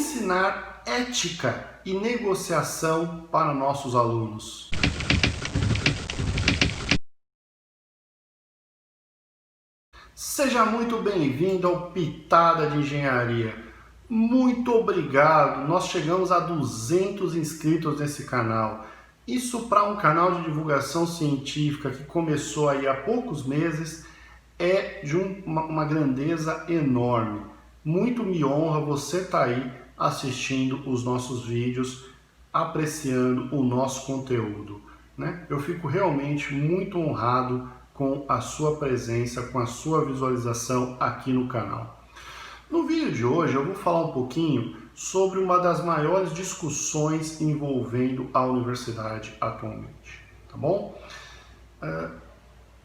ensinar ética e negociação para nossos alunos. Seja muito bem-vindo ao Pitada de Engenharia. Muito obrigado, nós chegamos a 200 inscritos nesse canal. Isso para um canal de divulgação científica que começou aí há poucos meses é de uma grandeza enorme. Muito me honra você estar aí assistindo os nossos vídeos, apreciando o nosso conteúdo, né? Eu fico realmente muito honrado com a sua presença, com a sua visualização aqui no canal. No vídeo de hoje eu vou falar um pouquinho sobre uma das maiores discussões envolvendo a universidade atualmente, tá bom?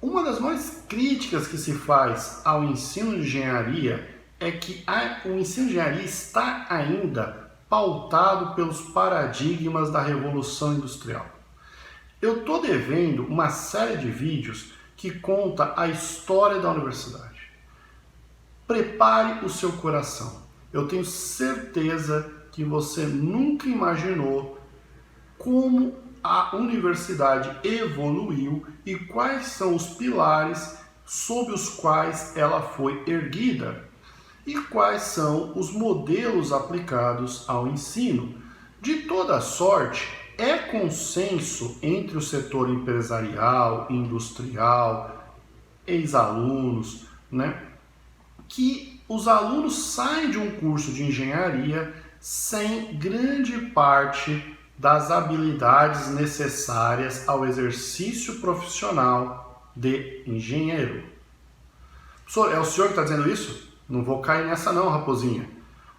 Uma das maiores críticas que se faz ao ensino de engenharia é que o ensino de engenharia está ainda pautado pelos paradigmas da Revolução Industrial. Eu estou devendo uma série de vídeos que conta a história da universidade. Prepare o seu coração. Eu tenho certeza que você nunca imaginou como a universidade evoluiu e quais são os pilares sob os quais ela foi erguida e quais são os modelos aplicados ao ensino. De toda sorte, é consenso entre o setor empresarial, industrial, ex-alunos, né, que os alunos saem de um curso de engenharia sem grande parte das habilidades necessárias ao exercício profissional de engenheiro. Professor, é o senhor que está dizendo isso? Não vou cair nessa não, raposinha.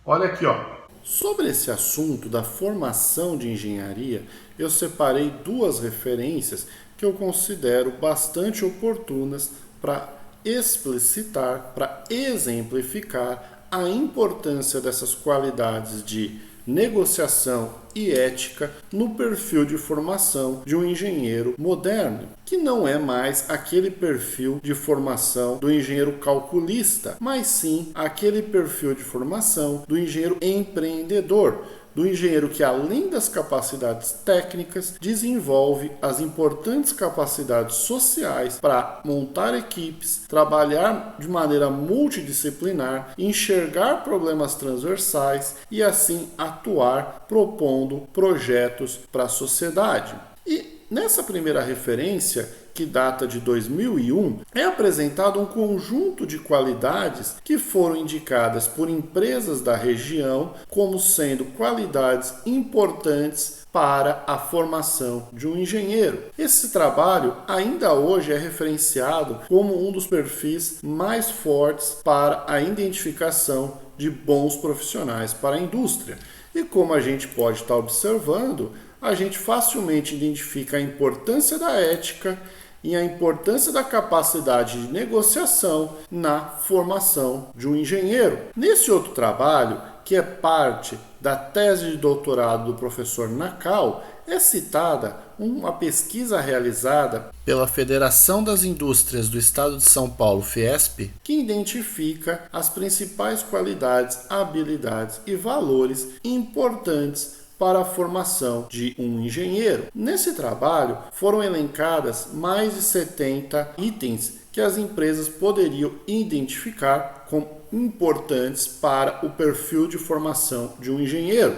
Olha aqui, ó. Sobre esse assunto da formação de engenharia, eu separei duas referências que eu considero bastante oportunas para explicitar, para exemplificar a importância dessas qualidades de negociação e ética no perfil de formação de um engenheiro moderno, que não é mais aquele perfil de formação do engenheiro calculista, mas sim aquele perfil de formação do engenheiro empreendedor, do engenheiro que, além das capacidades técnicas, desenvolve as importantes capacidades sociais para montar equipes, trabalhar de maneira multidisciplinar, enxergar problemas transversais e, assim, atuar propondo projetos para a sociedade. E nessa primeira referência, que data de 2001, é apresentado um conjunto de qualidades que foram indicadas por empresas da região como sendo qualidades importantes para a formação de um engenheiro. Esse trabalho ainda hoje é referenciado como um dos perfis mais fortes para a identificação de bons profissionais para a indústria. E como a gente pode estar observando, a gente facilmente identifica a importância da ética e a importância da capacidade de negociação na formação de um engenheiro. Nesse outro trabalho, que é parte da tese de doutorado do professor Nakal, é citada uma pesquisa realizada pela Federação das Indústrias do Estado de São Paulo, Fiesp, que identifica as principais qualidades, habilidades e valores importantes para a formação de um engenheiro. Nesse trabalho foram elencadas mais de 70 itens que as empresas poderiam identificar como importantes para o perfil de formação de um engenheiro.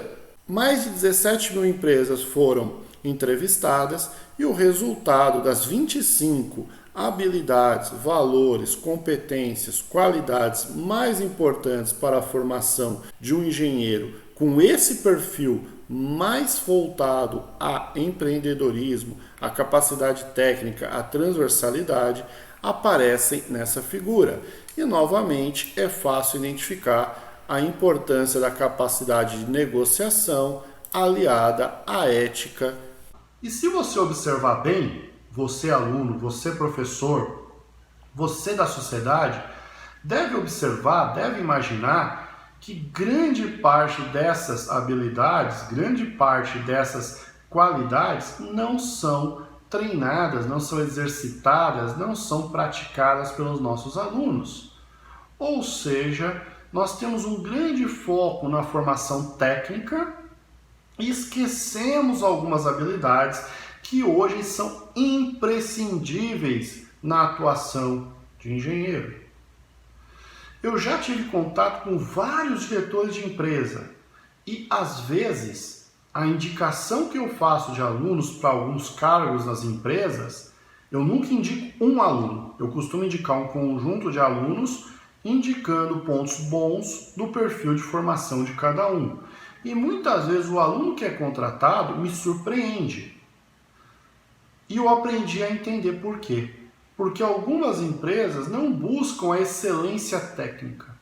Mais de 17 mil empresas foram entrevistadas e o resultado das 25 habilidades, valores, competências, qualidades mais importantes para a formação de um engenheiro com esse perfil mais voltado a empreendedorismo, a capacidade técnica, a transversalidade, aparecem nessa figura. E, novamente, é fácil identificar a importância da capacidade de negociação aliada à ética. E se você observar bem, você aluno, você professor, você da sociedade, deve observar, deve imaginar que grande parte dessas habilidades, grande parte dessas qualidades não são treinadas, não são exercitadas, não são praticadas pelos nossos alunos. Ou seja, nós temos um grande foco na formação técnica e esquecemos algumas habilidades que hoje são imprescindíveis na atuação de engenheiro. Eu já tive contato com vários diretores de empresa e, às vezes, a indicação que eu faço de alunos para alguns cargos nas empresas, eu nunca indico um aluno. Eu costumo indicar um conjunto de alunos indicando pontos bons do perfil de formação de cada um. E muitas vezes o aluno que é contratado me surpreende. E eu aprendi a entender por quê. Porque algumas empresas não buscam a excelência técnica,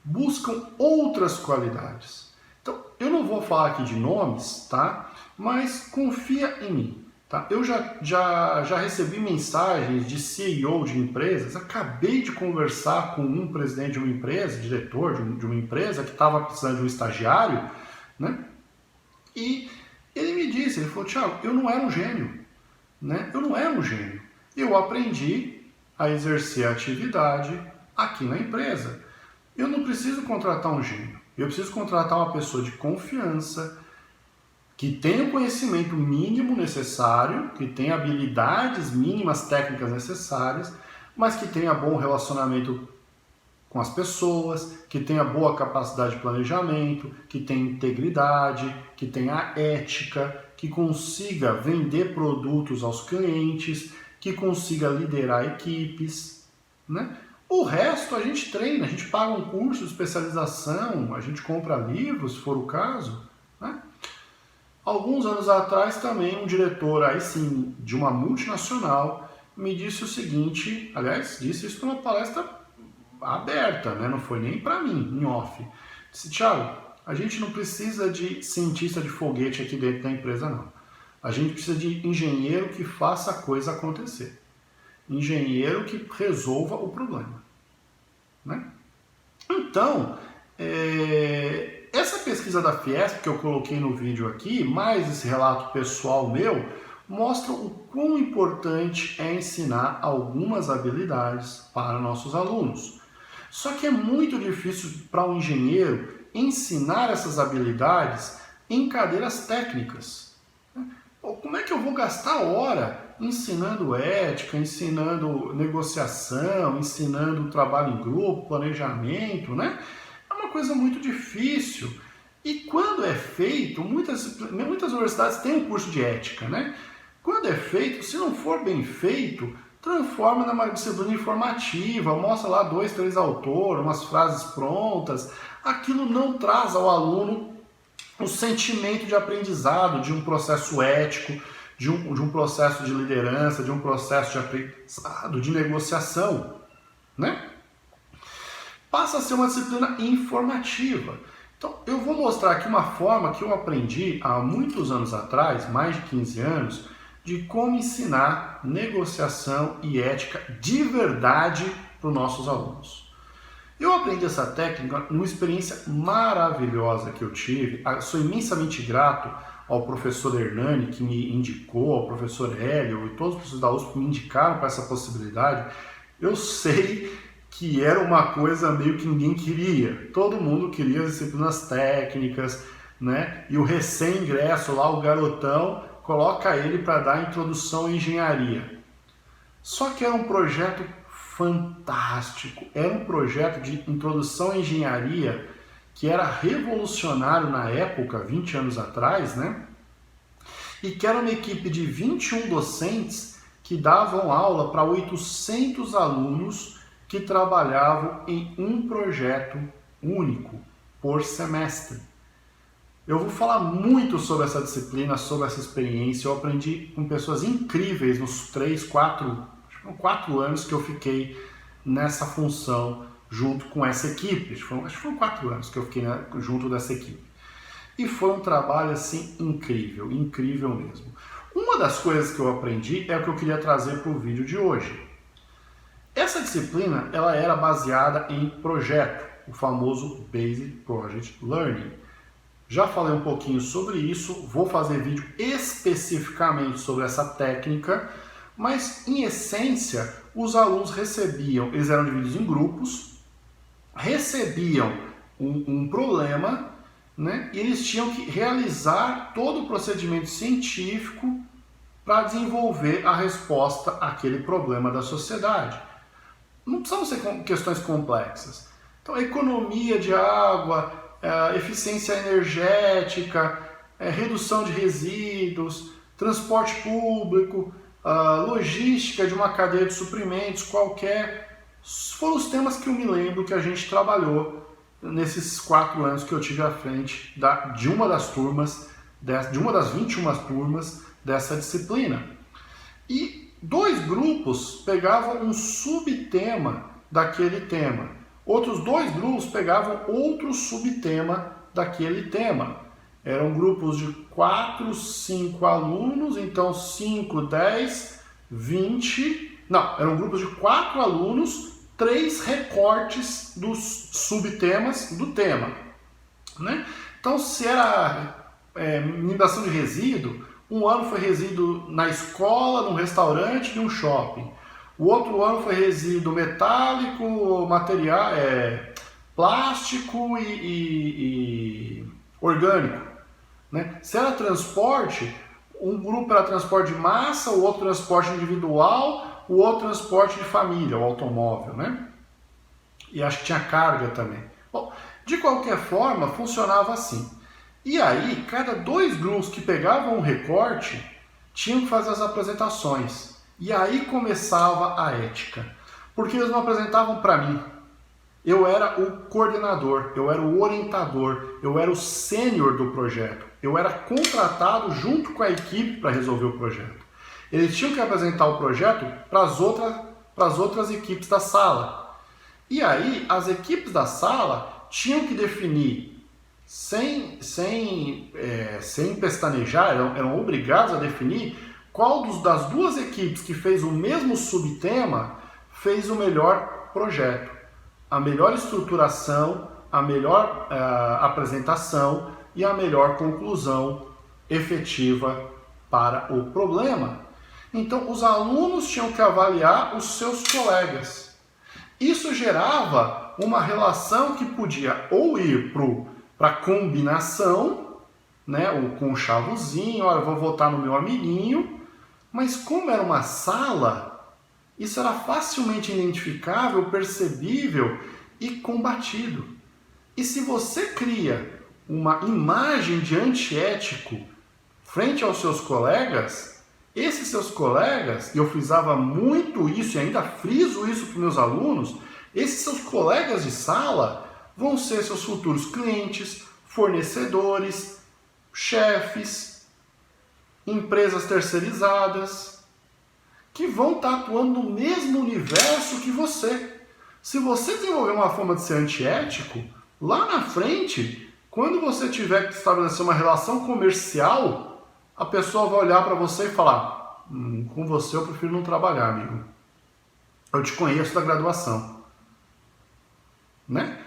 buscam outras qualidades. Então, eu não vou falar aqui de nomes, tá? Mas confia em mim. Tá? Eu já recebi mensagens de CEO de empresas, acabei de conversar com um presidente de uma empresa, diretor de uma empresa que estava precisando de um estagiário, né? E ele me disse, ele falou, Thiago, eu não era um gênio, né? Eu não era um gênio. Eu aprendi a exercer a atividade aqui na empresa. Eu não preciso contratar um gênio, eu preciso contratar uma pessoa de confiança, que tenha o conhecimento mínimo necessário, que tenha habilidades mínimas técnicas necessárias, mas que tenha bom relacionamento com as pessoas, que tenha boa capacidade de planejamento, que tenha integridade, que tenha ética, que consiga vender produtos aos clientes, que consiga liderar equipes, né? O resto a gente treina, a gente paga um curso de especialização, a gente compra livros, se for o caso, né? Alguns anos atrás também um diretor aí sim de uma multinacional me disse o seguinte, aliás, disse isso numa palestra aberta, né? Não foi nem para mim, em off. Disse, Thiago, a gente não precisa de cientista de foguete aqui dentro da empresa, não. A gente precisa de engenheiro que faça a coisa acontecer. Engenheiro que resolva o problema, né? Então, essa pesquisa da Fiesp que eu coloquei no vídeo aqui, mais esse relato pessoal meu, mostra o quão importante é ensinar algumas habilidades para nossos alunos. Só que é muito difícil para um engenheiro ensinar essas habilidades em cadeiras técnicas. Como é que eu vou gastar hora ensinando ética, ensinando negociação, ensinando trabalho em grupo, planejamento, né? É uma coisa muito difícil. E quando é feito, muitas universidades têm um curso de ética, né? Quando é feito, se não for bem feito, transforma numa disciplina informativa, mostra lá 2, 3 autores, umas frases prontas. Aquilo não traz ao aluno o sentimento de aprendizado, de um processo ético, de um processo de liderança, de um processo de aprendizado, de negociação, né? Passa a ser uma disciplina informativa. Então, eu vou mostrar aqui uma forma que eu aprendi há muitos anos atrás, mais de 15 anos, de como ensinar negociação e ética de verdade para os nossos alunos. Eu aprendi essa técnica numa experiência maravilhosa que eu tive. Sou imensamente grato ao professor Hernani, que me indicou, ao professor Hélio e todos os professores da USP que me indicaram para essa possibilidade. Eu sei que era uma coisa meio que ninguém queria. Todo mundo queria as disciplinas técnicas, né? E o recém-ingresso lá, o garotão, coloca ele para dar a introdução à engenharia. Só que era um projeto fantástico. Era um projeto de introdução à engenharia que era revolucionário na época, 20 anos atrás, né? E que era uma equipe de 21 docentes que davam aula para 800 alunos que trabalhavam em um projeto único por semestre. Eu vou falar muito sobre essa disciplina, sobre essa experiência. Eu aprendi com pessoas incríveis nos 4 anos que eu fiquei nessa função junto com essa equipe. Acho que foram 4 anos que eu fiquei junto dessa equipe. E foi um trabalho assim incrível, incrível mesmo. Uma das coisas que eu aprendi é o que eu queria trazer para o vídeo de hoje. Essa disciplina ela era baseada em projeto, o famoso Basic Project Learning. Já falei um pouquinho sobre isso, vou fazer vídeo especificamente sobre essa técnica, mas em essência os alunos recebiam, eles eram divididos em grupos, recebiam um problema, né? E eles tinham que realizar todo o procedimento científico para desenvolver a resposta àquele problema da sociedade. Não precisam ser questões complexas. Então, economia de água, eficiência energética, redução de resíduos, transporte público, logística de uma cadeia de suprimentos qualquer, foram os temas que eu me lembro que a gente trabalhou nesses 4 anos que eu tive à frente de uma das turmas, de uma das 21 turmas dessa disciplina. E 2 grupos pegavam um subtema daquele tema. Outros 2 grupos pegavam outro subtema daquele tema. Eram grupos de 4, 5 alunos, então 5, 10, 20... Não, eram grupos de 4 alunos, 3 recortes dos subtemas do tema, né? Então, se era mineração de resíduo, um ano foi resíduo na escola, num restaurante, num shopping. O outro ano foi resíduo metálico, material, plástico e orgânico, né? Se era transporte, um grupo era transporte de massa, o outro transporte individual, o outro transporte de família, o automóvel, né? E acho que tinha carga também. Bom, de qualquer forma, funcionava assim. E aí, cada 2 grupos que pegavam um recorte tinham que fazer as apresentações. E aí começava a ética. Porque eles não apresentavam para mim. Eu era o coordenador, eu era o orientador, eu era o sênior do projeto. Eu era contratado junto com a equipe para resolver o projeto. Eles tinham que apresentar o projeto para as outras equipes da sala. E aí, as equipes da sala tinham que definir, sem pestanejar, eram obrigados a definir qual das 2 equipes que fez o mesmo subtema fez o melhor projeto, a melhor estruturação, a melhor apresentação e a melhor conclusão efetiva para o problema. Então, os alunos tinham que avaliar os seus colegas. Isso gerava uma relação que podia ou ir para a combinação, né, o conchavozinho, olha, eu vou votar no meu amiguinho, mas como era uma sala, isso era facilmente identificável, percebível e combatido. E se você cria uma imagem de antiético frente aos seus colegas, esses seus colegas, e eu frisava muito isso e ainda friso isso para os meus alunos, esses seus colegas de sala vão ser seus futuros clientes, fornecedores, chefes, empresas terceirizadas, que vão estar atuando no mesmo universo que você. Se você desenvolver uma forma de ser antiético, lá na frente, quando você tiver que estabelecer uma relação comercial, a pessoa vai olhar para você e falar, com você eu prefiro não trabalhar, amigo. Eu te conheço da graduação. Né?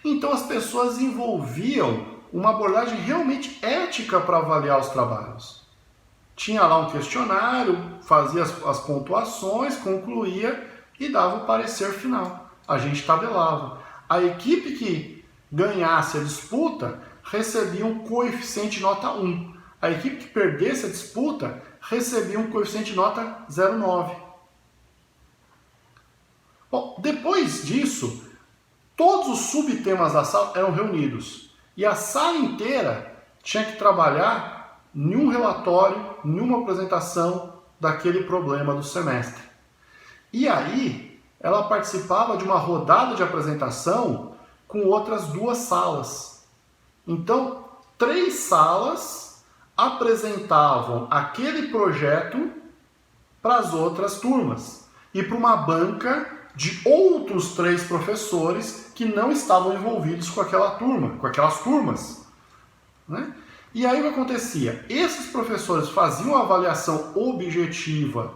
Então as pessoas desenvolviam uma abordagem realmente ética para avaliar os trabalhos. Tinha lá um questionário, fazia as pontuações, concluía e dava o parecer final. A gente tabelava. A equipe que ganhasse a disputa recebia um coeficiente nota 1. A equipe que perdesse a disputa recebia um coeficiente nota 0,9. Bom, depois disso, todos os subtemas da sala eram reunidos. E a sala inteira tinha que trabalhar em um relatório, em uma apresentação daquele problema do semestre. E aí, ela participava de uma rodada de apresentação com outras 2 salas. Então, 3 salas apresentavam aquele projeto para as outras turmas e para uma banca de outros 3 professores que não estavam envolvidos com aquela turma, com aquelas turmas, né? E aí o que acontecia? Esses professores faziam a avaliação objetiva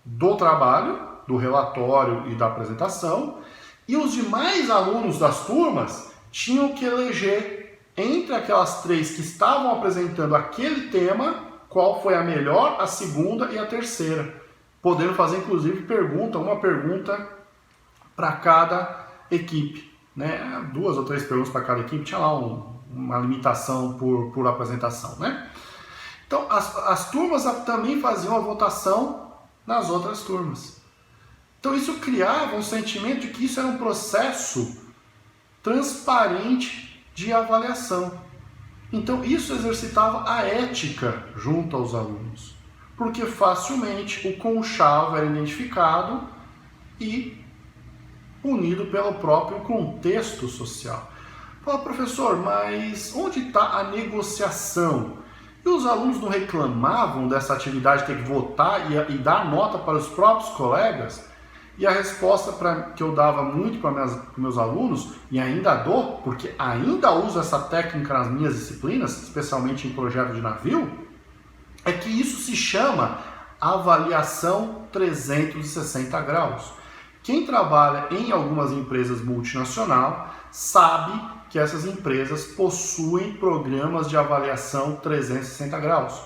do trabalho, do relatório e da apresentação, e os demais alunos das turmas tinham que eleger entre aquelas 3 que estavam apresentando aquele tema, qual foi a melhor, a segunda e a terceira. Podendo fazer, inclusive, uma pergunta para cada equipe. né? 2 ou 3 perguntas para cada equipe, tinha lá uma limitação por apresentação, né? Então, as turmas também faziam a votação nas outras turmas. Então, isso criava um sentimento de que isso era um processo transparente de avaliação. Então, isso exercitava a ética junto aos alunos, porque facilmente o conchavo era identificado e punido pelo próprio contexto social. Fala, professor, mas onde está a negociação? E os alunos não reclamavam dessa atividade de ter que votar e dar nota para os próprios colegas? E a resposta que eu dava muito para meus alunos, e ainda dou, porque ainda uso essa técnica nas minhas disciplinas, especialmente em projeto de navio, é que isso se chama avaliação 360 graus. Quem trabalha em algumas empresas multinacionais sabe que essas empresas possuem programas de avaliação 360 graus.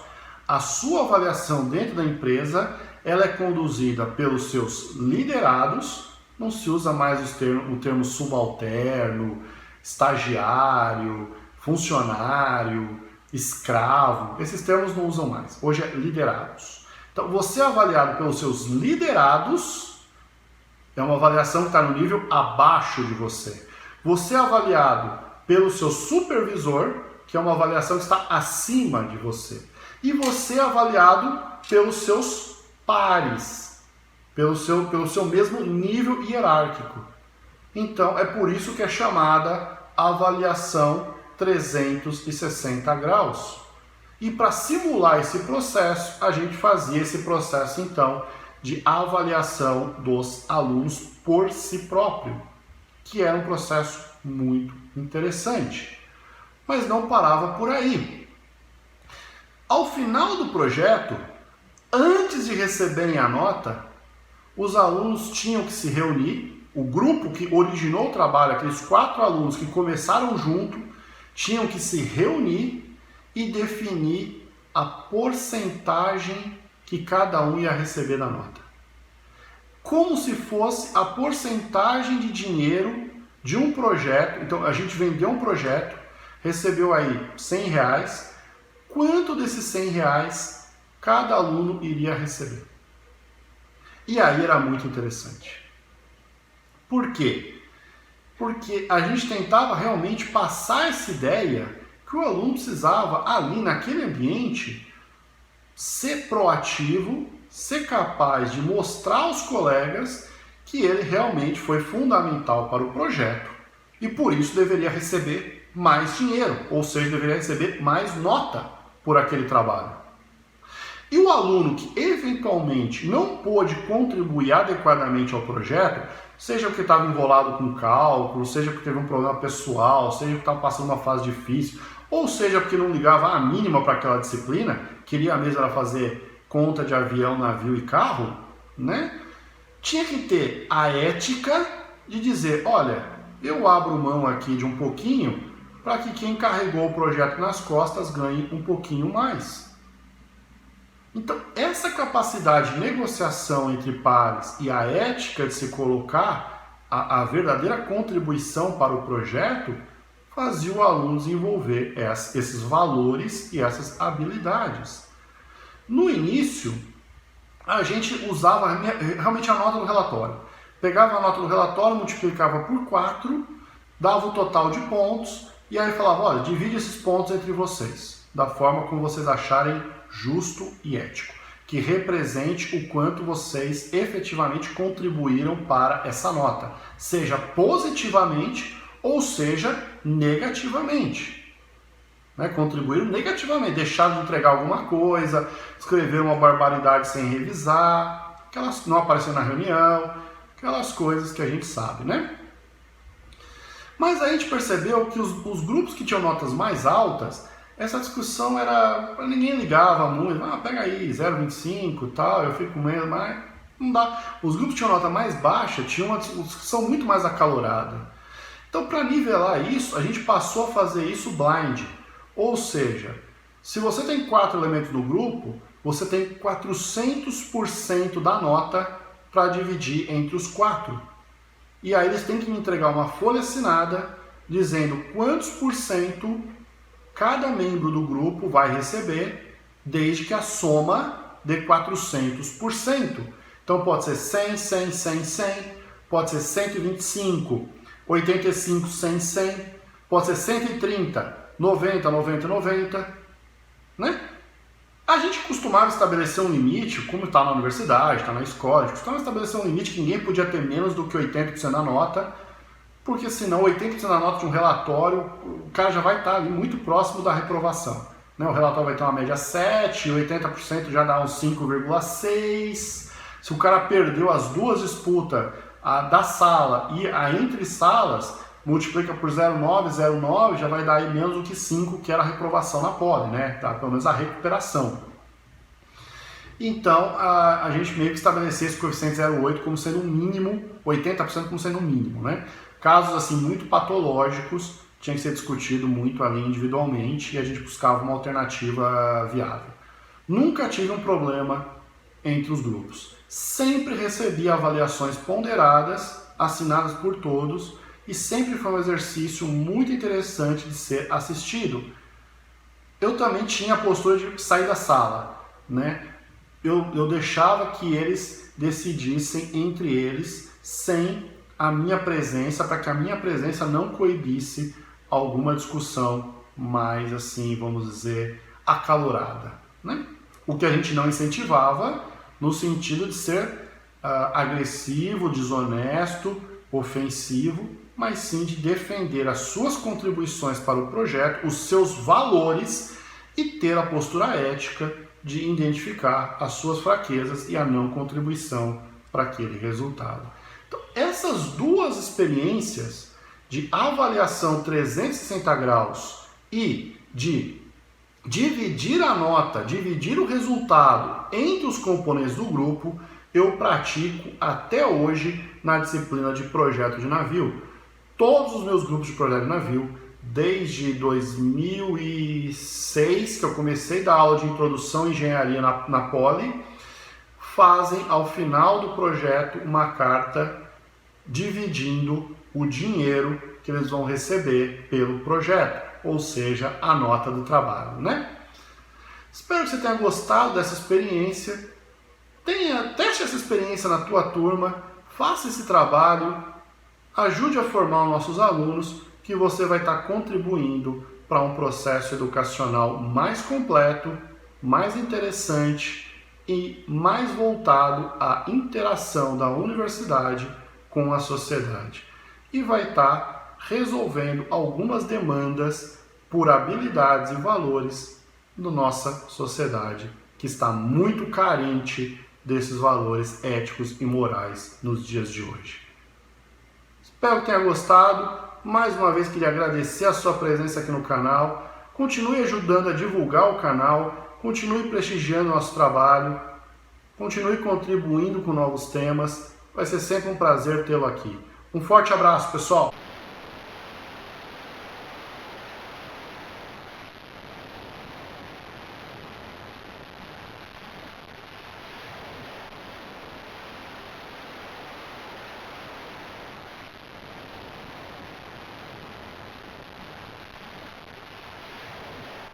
A sua avaliação dentro da empresa, ela é conduzida pelos seus liderados, não se usa mais o termo subalterno, estagiário, funcionário, escravo, esses termos não usam mais, hoje é liderados. Então, você é avaliado pelos seus liderados, é uma avaliação que está no nível abaixo de você. Você é avaliado pelo seu supervisor, que é uma avaliação que está acima de você. E você é avaliado pelos seus pares, pelo seu mesmo nível hierárquico. Então, é por isso que é chamada avaliação 360 graus. E para simular esse processo, a gente fazia esse processo, então, de avaliação dos alunos por si próprio, que era um processo muito interessante. Mas não parava por aí. Ao final do projeto, antes de receberem a nota, os alunos tinham que se reunir, o grupo que originou o trabalho, aqueles 4 alunos que começaram junto, tinham que se reunir e definir a porcentagem que cada um ia receber da nota. Como se fosse a porcentagem de dinheiro de um projeto. Então, a gente vendeu um projeto, recebeu aí R$100, quanto desses R$100 cada aluno iria receber? E aí era muito interessante. Por quê? Porque a gente tentava realmente passar essa ideia que o aluno precisava ali naquele ambiente ser proativo, ser capaz de mostrar aos colegas que ele realmente foi fundamental para o projeto e por isso deveria receber mais dinheiro, ou seja, deveria receber mais nota por aquele trabalho. E o aluno que eventualmente não pôde contribuir adequadamente ao projeto, seja porque estava enrolado com cálculo, seja porque teve um problema pessoal, seja porque estava passando uma fase difícil, ou seja porque não ligava a mínima para aquela disciplina, queria mesmo era fazer conta de avião, navio e carro, né? Tinha que ter a ética de dizer, olha, eu abro mão aqui de um pouquinho para que quem carregou o projeto nas costas ganhe um pouquinho mais. Então, essa capacidade de negociação entre pares e a ética de se colocar a verdadeira contribuição para o projeto fazia o aluno desenvolver esses valores e essas habilidades. No início, a gente usava realmente a nota do relatório. Pegava a nota do relatório, multiplicava por 4, dava o total de pontos e aí falava, olha, divide esses pontos entre vocês, da forma como vocês acharem justo e ético, que represente o quanto vocês efetivamente contribuíram para essa nota, seja positivamente ou seja negativamente. Contribuíram negativamente, deixaram de entregar alguma coisa, escreveram uma barbaridade sem revisar, aquelas não apareceram na reunião, aquelas coisas que a gente sabe, né? Mas a gente percebeu que os grupos que tinham notas mais altas, essa discussão era, ninguém ligava muito, pega aí, 0,25 e tal, eu fico meio, mas não dá. Os grupos que tinham nota mais baixa tinham uma discussão muito mais acalorada. Então, para nivelar isso, a gente passou a fazer isso blind. Ou seja, se você tem 4 elementos no grupo, você tem 400% da nota para dividir entre os 4. e aí eles têm que me entregar uma folha assinada dizendo quantos por cento cada membro do grupo vai receber, desde que a soma dê 400%. Então pode ser 100, 100, 100, 100, pode ser 125, 85, 100, 100, pode ser 130, 90, 90, 90, né? A gente costumava estabelecer um limite, como está na universidade, está na escola, a gente costumava estabelecer um limite que ninguém podia ter menos do que 80% da nota, porque senão 80% da nota de um relatório, o cara já vai estar ali muito próximo da reprovação. Né? O relatório vai ter uma média 7, 80% já dá uns 5,6. Se o cara perdeu as duas disputas, a da sala e a entre salas, multiplica por 0,9, 0,9, já vai dar aí menos do que 5, que era a reprovação na poli, né? Tá? Pelo menos a recuperação. Então, a gente meio que estabeleceu esse coeficiente 0,8 como sendo um mínimo, 80% como sendo um mínimo, né? Casos assim muito patológicos tinha que ser discutido muito ali individualmente e a gente buscava uma alternativa viável. Nunca tive um problema entre os grupos. Sempre recebi avaliações ponderadas, assinadas por todos, e sempre foi um exercício muito interessante de ser assistido. Eu também tinha a postura de sair da sala, né? Eu deixava que eles decidissem entre eles sem a minha presença, para que a minha presença não coibisse alguma discussão mais, assim, vamos dizer, acalorada, né? O que a gente não incentivava no sentido de ser agressivo, desonesto, ofensivo, mas sim de defender as suas contribuições para o projeto, os seus valores e ter a postura ética de identificar as suas fraquezas e a não contribuição para aquele resultado. Então, essas duas experiências de avaliação 360 graus e de dividir a nota, dividir o resultado entre os componentes do grupo, eu pratico até hoje na disciplina de projeto de navio. Todos os meus grupos de projeto de navio, desde 2006, que eu comecei a dar aula de introdução à engenharia na Poli, fazem ao final do projeto uma carta dividindo o dinheiro que eles vão receber pelo projeto, ou seja, a nota do trabalho, né? Espero que você tenha gostado dessa experiência. Teste essa experiência na tua turma, faça esse trabalho, ajude a formar os nossos alunos, que você vai estar contribuindo para um processo educacional mais completo, mais interessante e mais voltado à interação da universidade com a sociedade. E vai estar resolvendo algumas demandas por habilidades e valores da nossa sociedade, que está muito carente desses valores éticos e morais nos dias de hoje. Espero que tenha gostado. Mais uma vez queria agradecer a sua presença aqui no canal. Continue ajudando a divulgar o canal, continue prestigiando o nosso trabalho, continue contribuindo com novos temas. Vai ser sempre um prazer tê-lo aqui. Um forte abraço, pessoal!